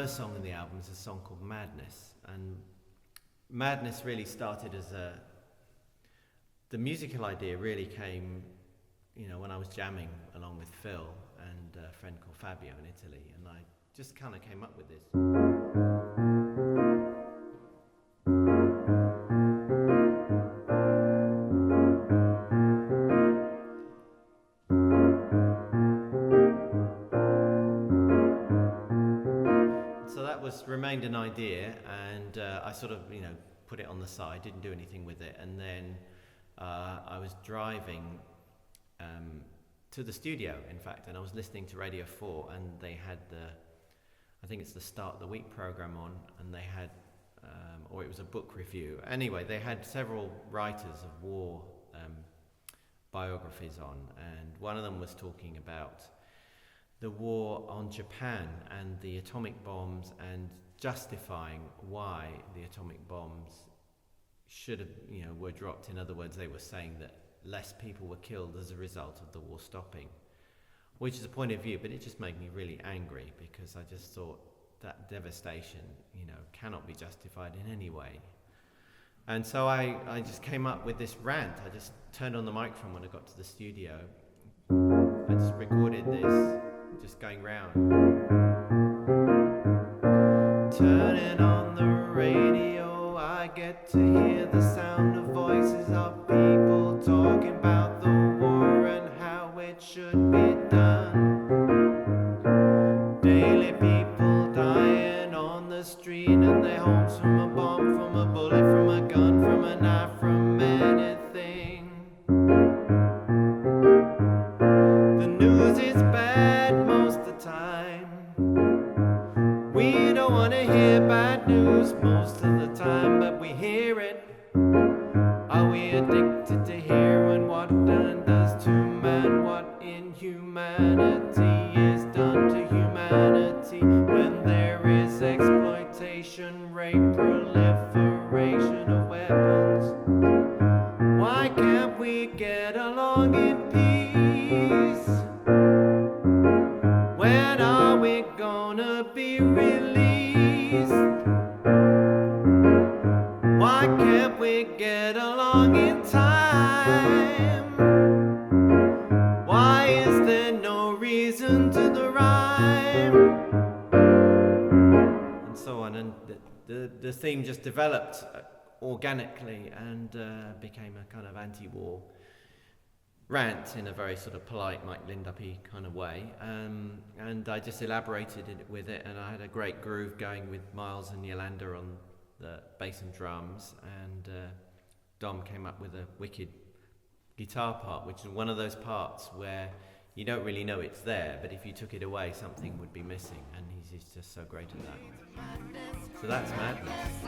first song in the album is a song called Madness, and Madness really started as the musical idea really came, when I was jamming along with Phil and a friend called Fabio in Italy, and I just kind of came up with this. Remained an idea, and I sort of, put it on the side, didn't do anything with it, and then I was driving to the studio, in fact, and I was listening to Radio 4, and they had I think it's the Start of the Week program on, and they had, or it was a book review. Anyway, they had several writers of war biographies on, and one of them was talking about the war on Japan and the atomic bombs, and justifying why the atomic bombs should have, were dropped. In other words, they were saying that less people were killed as a result of the war stopping, which is a point of view, but it just made me really angry, because I just thought that devastation, cannot be justified in any way. And so I just came up with this rant. I just turned on the microphone when I got to the studio. I just recorded this, just going round. Turning on the radio, I get to hear the sound of voices of people talking about the war and how it should be done. Daily people dying on the street and their homes from a bomb, from a bullet, from a gun, from a knife, from anything. The news is bad most of the time. We don't want to hear bad news most of the time, but we hear it. Are we addicted to hearing what done does to man? What inhumanity is done to humanity when there is exploitation, rape, proliferation of weapons? Why can't we get along in peace? When are we gonna be released? Why can't we get along in time? Why is there no reason to the rhyme? And so on, and the theme just developed organically and became a kind of anti-war rant in a very sort of polite, Mike Lindup-y kind of way, and I just elaborated with it, and I had a great groove going with Miles and Yolanda on the bass and drums, and Dom came up with a wicked guitar part, which is one of those parts where you don't really know it's there, but if you took it away, something would be missing, and he's just so great at that. So that's Madness.